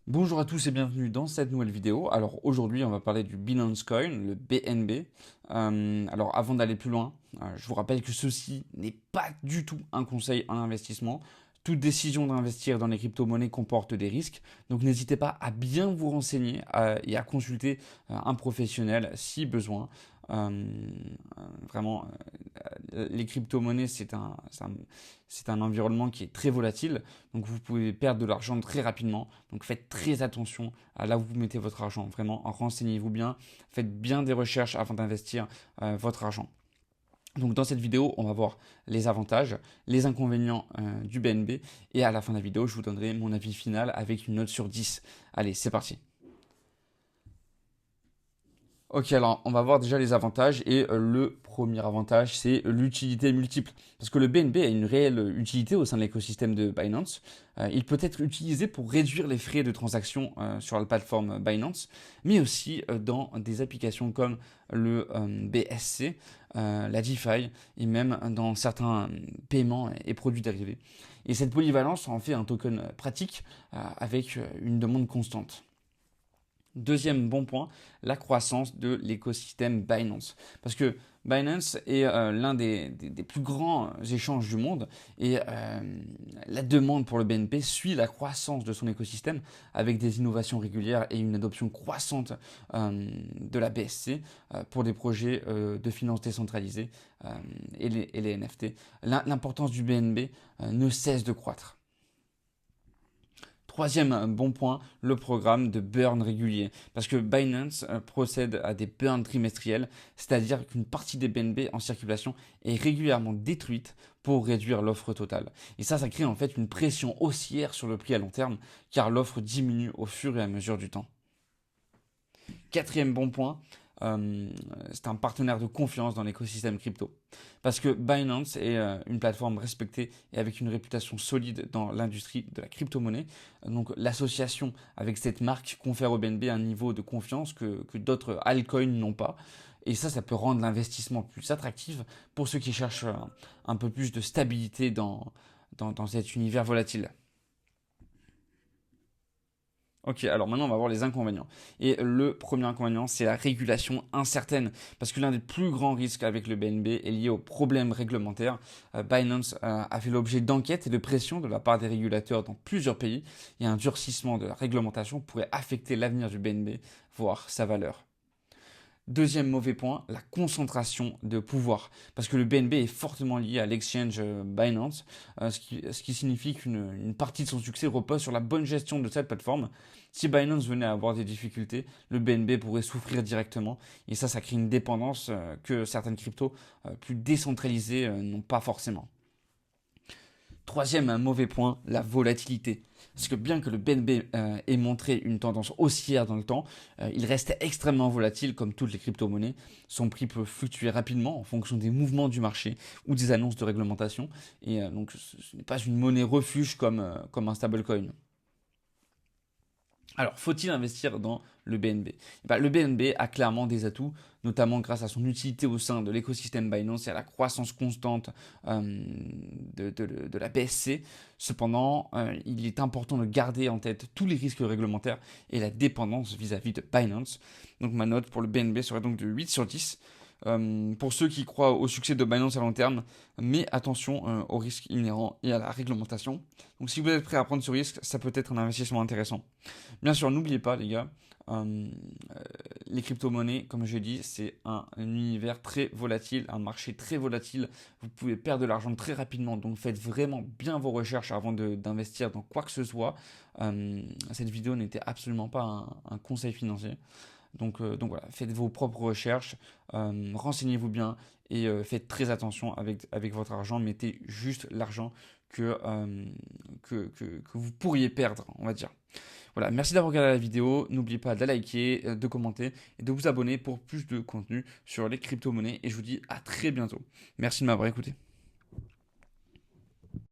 Bonjour à tous et bienvenue dans cette nouvelle vidéo. Alors aujourd'hui on va parler du Binance Coin, le BNB. Alors avant d'aller plus loin, je vous rappelle que ceci n'est pas du tout un conseil en investissement. Toute décision d'investir dans les crypto-monnaies comporte des risques, donc n'hésitez pas à bien vous renseigner et à consulter un professionnel si besoin. Euh, Vraiment, les crypto-monnaies, c'est un environnement qui est très volatile, donc vous pouvez perdre de l'argent très rapidement. Donc faites très attention à là où vous mettez votre argent. Vraiment, renseignez-vous bien, faites bien des recherches avant d'investir votre argent. Donc dans cette vidéo, on va voir les avantages, les inconvénients du BNB et à la fin de la vidéo, je vous donnerai mon avis final avec une note sur 10. Allez, c'est parti. Ok, alors on va voir déjà les avantages et le premier avantage c'est l'utilité multiple. Parce que le BNB a une réelle utilité au sein de l'écosystème de Binance. Il peut être utilisé pour réduire les frais de transaction sur la plateforme Binance, mais aussi dans des applications comme le BSC, la DeFi et même dans certains paiements et produits dérivés. Et cette polyvalence en fait un token pratique avec une demande constante. Deuxième bon point, la croissance de l'écosystème Binance. Parce que Binance est l'un des plus grands échanges du monde et la demande pour le BNP suit la croissance de son écosystème avec des innovations régulières et une adoption croissante de la BSC pour des projets de finances décentralisées et les NFT. L'importance du BNB ne cesse de croître. Troisième bon point, le programme de burn régulier. Parce que Binance procède à des burns trimestriels, c'est-à-dire qu'une partie des BNB en circulation est régulièrement détruite pour réduire l'offre totale. Et ça crée en fait une pression haussière sur le prix à long terme, car l'offre diminue au fur et à mesure du temps. Quatrième bon point, euh, c'est un partenaire de confiance dans l'écosystème crypto. Parce que Binance est une plateforme respectée et avec une réputation solide dans l'industrie de la crypto-monnaie. Donc l'association avec cette marque confère au BNB un niveau de confiance que d'autres altcoins n'ont pas. Et ça peut rendre l'investissement plus attractif pour ceux qui cherchent un peu plus de stabilité dans cet univers volatile. Ok, alors maintenant on va voir les inconvénients. Et le premier inconvénient, c'est la régulation incertaine. Parce que l'un des plus grands risques avec le BNB est lié aux problèmes réglementaires. Binance a fait l'objet d'enquêtes et de pressions de la part des régulateurs dans plusieurs pays. Et un durcissement de la réglementation pourrait affecter l'avenir du BNB, voire sa valeur. Deuxième mauvais point, la concentration de pouvoir. Parce que le BNB est fortement lié à l'exchange Binance, ce qui signifie qu'une partie de son succès repose sur la bonne gestion de cette plateforme. Si Binance venait à avoir des difficultés, le BNB pourrait souffrir directement. Et ça crée une dépendance que certaines cryptos plus décentralisées n'ont pas forcément. Troisième mauvais point, la volatilité. Parce que bien que le BNB ait montré une tendance haussière dans le temps, il reste extrêmement volatile comme toutes les crypto-monnaies. Son prix peut fluctuer rapidement en fonction des mouvements du marché ou des annonces de réglementation. Et donc ce n'est pas une monnaie refuge comme un stablecoin. Alors, faut-il investir dans le BNB? Le BNB a clairement des atouts, notamment grâce à son utilité au sein de l'écosystème Binance et à la croissance constante de la BSC. Cependant, il est important de garder en tête tous les risques réglementaires et la dépendance vis-à-vis de Binance. Donc ma note pour le BNB serait donc de 8 sur 10. Pour ceux qui croient au succès de Binance à long terme, mais attention aux risques inhérents et à la réglementation. Donc si vous êtes prêt à prendre ce risque, ça peut être un investissement intéressant. Bien sûr, n'oubliez pas les gars, euh, les crypto-monnaies, comme je dit, c'est un univers très volatile, un marché très volatile. Vous pouvez perdre de l'argent très rapidement, donc faites vraiment bien vos recherches avant d'investir dans quoi que ce soit. Cette vidéo n'était absolument pas un conseil financier. Donc voilà, faites vos propres recherches, renseignez-vous bien et faites très attention avec votre argent. Mettez juste l'argent que vous pourriez perdre, on va dire. Voilà, merci d'avoir regardé la vidéo. N'oubliez pas de la liker, de commenter et de vous abonner pour plus de contenu sur les crypto-monnaies. Et je vous dis à très bientôt. Merci de m'avoir écouté.